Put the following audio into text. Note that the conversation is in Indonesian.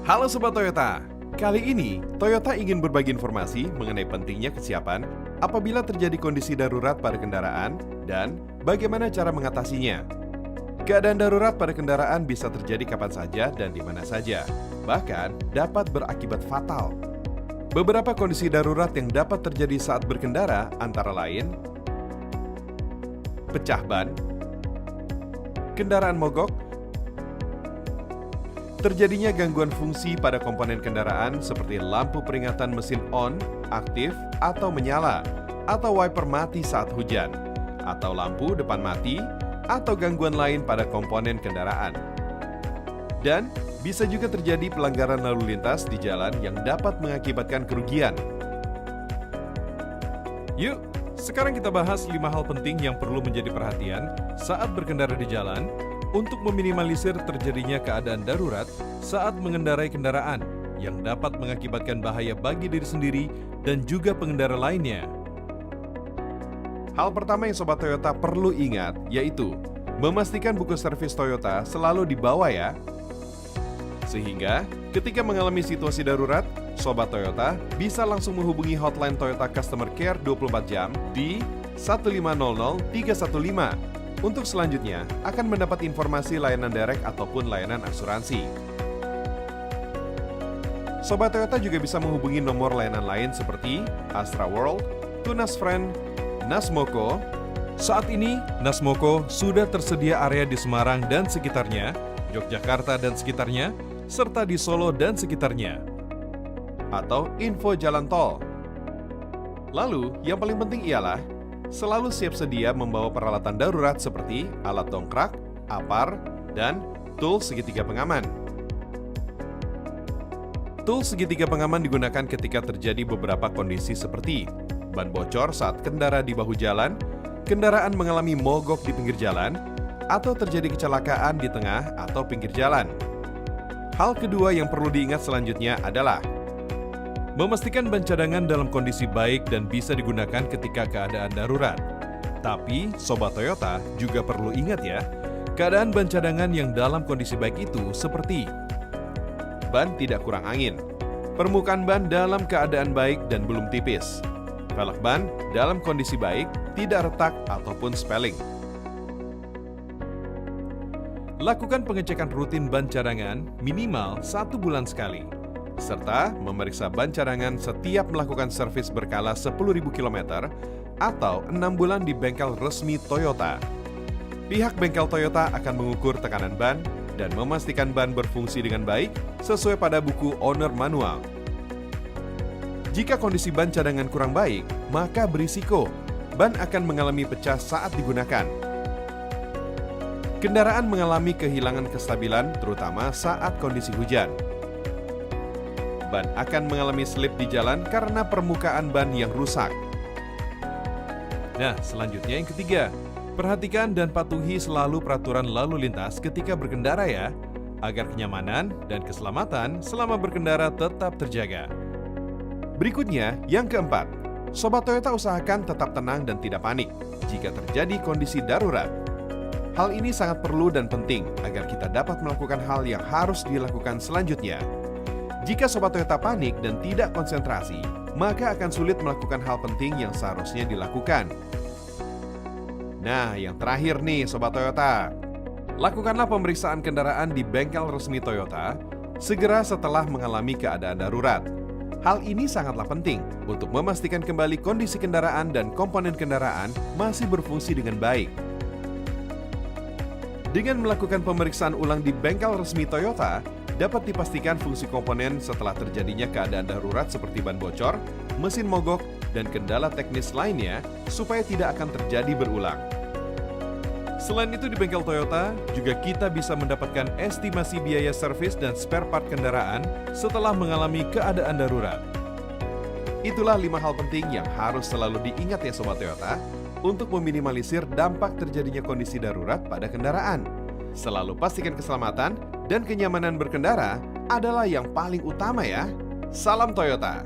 Halo Sobat Toyota, kali ini Toyota ingin berbagi informasi mengenai pentingnya kesiapan apabila terjadi kondisi darurat pada kendaraan dan bagaimana cara mengatasinya. Keadaan darurat pada kendaraan bisa terjadi kapan saja dan di mana saja, bahkan dapat berakibat fatal. Beberapa kondisi darurat yang dapat terjadi saat berkendara antara lain pecah ban, kendaraan mogok, terjadinya gangguan fungsi pada komponen kendaraan seperti lampu peringatan mesin on, aktif, atau menyala, atau wiper mati saat hujan, atau lampu depan mati, atau gangguan lain pada komponen kendaraan. Dan bisa juga terjadi pelanggaran lalu lintas di jalan yang dapat mengakibatkan kerugian. Yuk, sekarang kita bahas 5 hal penting yang perlu menjadi perhatian saat berkendara di jalan untuk meminimalisir terjadinya keadaan darurat saat mengendarai kendaraan yang dapat mengakibatkan bahaya bagi diri sendiri dan juga pengendara lainnya. Hal pertama yang Sobat Toyota perlu ingat yaitu memastikan buku servis Toyota selalu dibawa ya. Sehingga ketika mengalami situasi darurat, Sobat Toyota bisa langsung menghubungi hotline Toyota Customer Care 24 jam di 1500 315. Untuk selanjutnya, akan mendapat informasi layanan direct ataupun layanan asuransi. Sobat Toyota juga bisa menghubungi nomor layanan lain seperti Astra World, Tunas Friend, Nasmoko. Saat ini, Nasmoko sudah tersedia area di Semarang dan sekitarnya, Yogyakarta dan sekitarnya, serta di Solo dan sekitarnya. Atau info jalan tol. Lalu, yang paling penting ialah selalu siap sedia membawa peralatan darurat seperti alat dongkrak, apar, dan tool segitiga pengaman. Tool segitiga pengaman digunakan ketika terjadi beberapa kondisi seperti ban bocor saat kendara di bahu jalan, kendaraan mengalami mogok di pinggir jalan, atau terjadi kecelakaan di tengah atau pinggir jalan. Hal kedua yang perlu diingat selanjutnya adalah memastikan ban cadangan dalam kondisi baik dan bisa digunakan ketika keadaan darurat. Tapi, Sobat Toyota juga perlu ingat ya, keadaan ban cadangan yang dalam kondisi baik itu seperti ban tidak kurang angin, permukaan ban dalam keadaan baik dan belum tipis, velg ban dalam kondisi baik, tidak retak ataupun spelling. Lakukan pengecekan rutin ban cadangan minimal 1 bulan sekali, serta memeriksa ban cadangan setiap melakukan servis berkala 10.000 km atau 6 bulan di bengkel resmi Toyota. Pihak bengkel Toyota akan mengukur tekanan ban dan memastikan ban berfungsi dengan baik sesuai pada buku owner manual. Jika kondisi ban cadangan kurang baik, maka berisiko ban akan mengalami pecah saat digunakan. Kendaraan mengalami kehilangan kestabilan terutama saat kondisi hujan. Ban akan mengalami slip di jalan karena permukaan ban yang rusak. Nah, selanjutnya yang ketiga, perhatikan dan patuhi selalu peraturan lalu lintas ketika berkendara ya, agar kenyamanan dan keselamatan selama berkendara tetap terjaga. Berikutnya, yang keempat, Sobat Toyota usahakan tetap tenang dan tidak panik jika terjadi kondisi darurat. Hal ini sangat perlu dan penting agar kita dapat melakukan hal yang harus dilakukan selanjutnya. Jika Sobat Toyota panik dan tidak konsentrasi, maka akan sulit melakukan hal penting yang seharusnya dilakukan. Nah, yang terakhir nih Sobat Toyota, lakukanlah pemeriksaan kendaraan di bengkel resmi Toyota segera setelah mengalami keadaan darurat. Hal ini sangatlah penting untuk memastikan kembali kondisi kendaraan dan komponen kendaraan masih berfungsi dengan baik. Dengan melakukan pemeriksaan ulang di bengkel resmi Toyota, dapat dipastikan fungsi komponen setelah terjadinya keadaan darurat seperti ban bocor, mesin mogok, dan kendala teknis lainnya supaya tidak akan terjadi berulang. Selain itu di bengkel Toyota, juga kita bisa mendapatkan estimasi biaya servis dan spare part kendaraan setelah mengalami keadaan darurat. Itulah 5 hal penting yang harus selalu diingat ya Sobat Toyota untuk meminimalisir dampak terjadinya kondisi darurat pada kendaraan. Selalu pastikan keselamatan dan kenyamanan berkendara adalah yang paling utama ya. Salam Toyota!